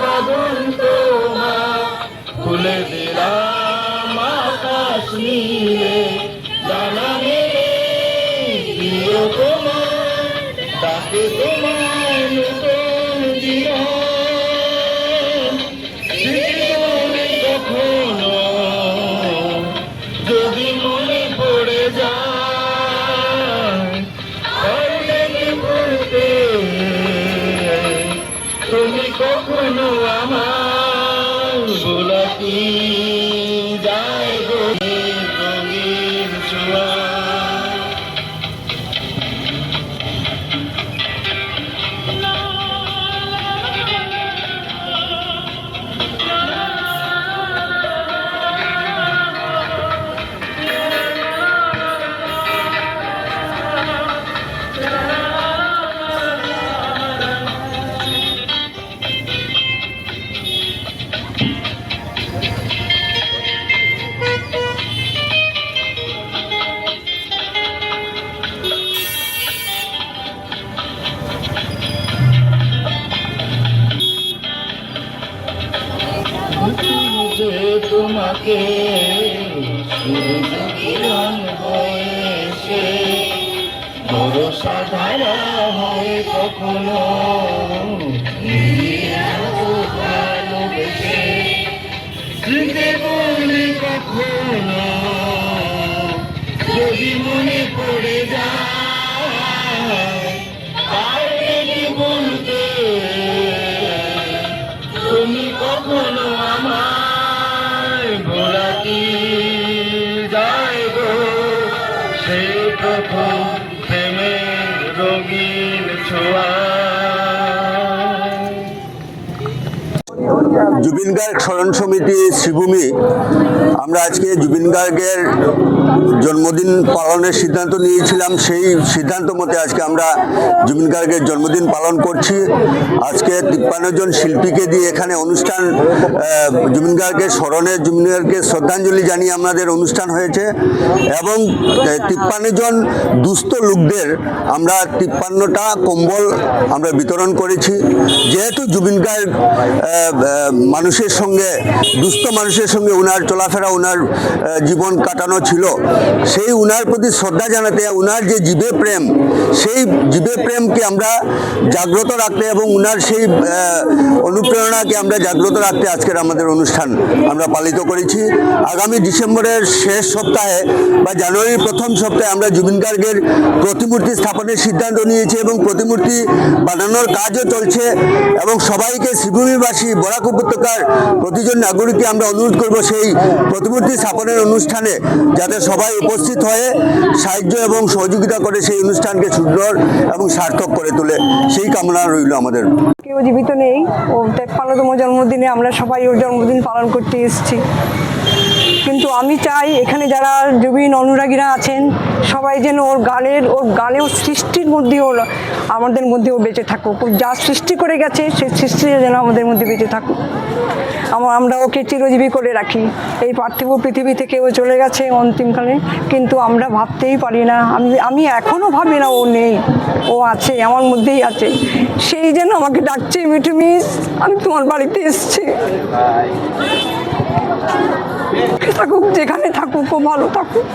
বাদন তোমার খুলে দিলাম আকাশ নীলে জানা মেরে প্রিয় তোমার ডাকে তোমার নতুন জীবন জীবনে কখনো যদি মনে পড়ে যায় পড়তে তুমি কখনো আমার ভোলা কি যায় গো রঙের ছোঁয়া তোমাকে কিরণ বয়সে ভরসা ধারা হয় কখনো ভালোবেসে স্মৃতি বলে কখনো যদি মনে পড়ে যায় তাই বলতে তুমি কখনো আমার ভোলা কি যায় গো সে প্রথম প্রেমের রঙিন ছোঁয়া। জুবিন গার্গ স্মরণ সমিতি শ্রীভূমি আমরা আজকে জুবিন গার্গের জন্মদিন পালনের সিদ্ধান্ত নিয়েছিলাম। সেই সিদ্ধান্ত মতে আজকে আমরা জুবিন গার্গের জন্মদিন পালন করছি। আজকে 53 জন শিল্পীকে দিয়ে এখানে অনুষ্ঠান জুবিন গার্গের স্মরণে জুবিন গার্গকে শ্রদ্ধাঞ্জলি জানিয়ে আমাদের অনুষ্ঠান হয়েছে এবং 53 জন দুস্থ লোকদের আমরা 53টা কম্বল আমরা বিতরণ করেছি। যেহেতু জুবিন গার্গ মানুষের সঙ্গে দুস্থ মানুষের সঙ্গে উনার চলাফেরা উনার জীবন কাটানো ছিল, সেই উনার প্রতি শ্রদ্ধা জানাতে উনার যে জীবে প্রেম সেই জীবে প্রেমকে আমরা জাগ্রত রাখতে এবং উনার সেই অনুপ্রেরণাকে আমরা জাগ্রত রাখতে আজকের আমাদের অনুষ্ঠান আমরা পালিত করেছি। আগামী ডিসেম্বরের শেষ সপ্তাহে বা জানুয়ারির প্রথম সপ্তাহে আমরা জুবিন গার্গের প্রতিমূর্তি স্থাপনের সিদ্ধান্ত নিয়েছি এবং প্রতিমূর্তি বানানোর কাজও চলছে এবং সবাইকে শ্রীভূমিবাসী বরাক উপত্যকার প্রতিজন নাগরিককে আমরা অনুরোধ করব সেই প্রতিমূর্তি স্থাপনের অনুষ্ঠানে যাতে সবাই উপস্থিত হয়ে সাহায্য এবং সহযোগিতা করে সেই অনুষ্ঠানকে সুন্দর এবং সার্থক করে তোলে, সেই কামনা রইল আমাদের। কেউ জীবিত নেই, ও 53তম জন্মদিনে আমরা সবাই ওর জন্মদিন পালন করতে এসেছি। কিন্তু আমি চাই এখানে যারা জুবিন অনুরাগীরা আছেন সবাই যেন ওর গানে ওর সৃষ্টির মধ্যেও আমাদের মধ্যেও বেঁচে থাকুক। যা সৃষ্টি করে গেছে সেই সৃষ্টি যেন আমাদের মধ্যে বেঁচে থাকুক। আমরা ওকে চিরজীবী করে রাখি। এই পার্থিব পৃথিবী থেকে ও চলে গেছে অন্তিমকালে, কিন্তু আমরা ভাবতেই পারি না, আমি এখনও ভাবি না ও নেই, ও আছে, আমার মধ্যেই আছে। সেই যেন আমাকে ডাকছে, মিঠু মিস আমি তোমার বাড়িতে এসেছি। থাকুক, যেখানে থাকুক ও ভালো থাকুক।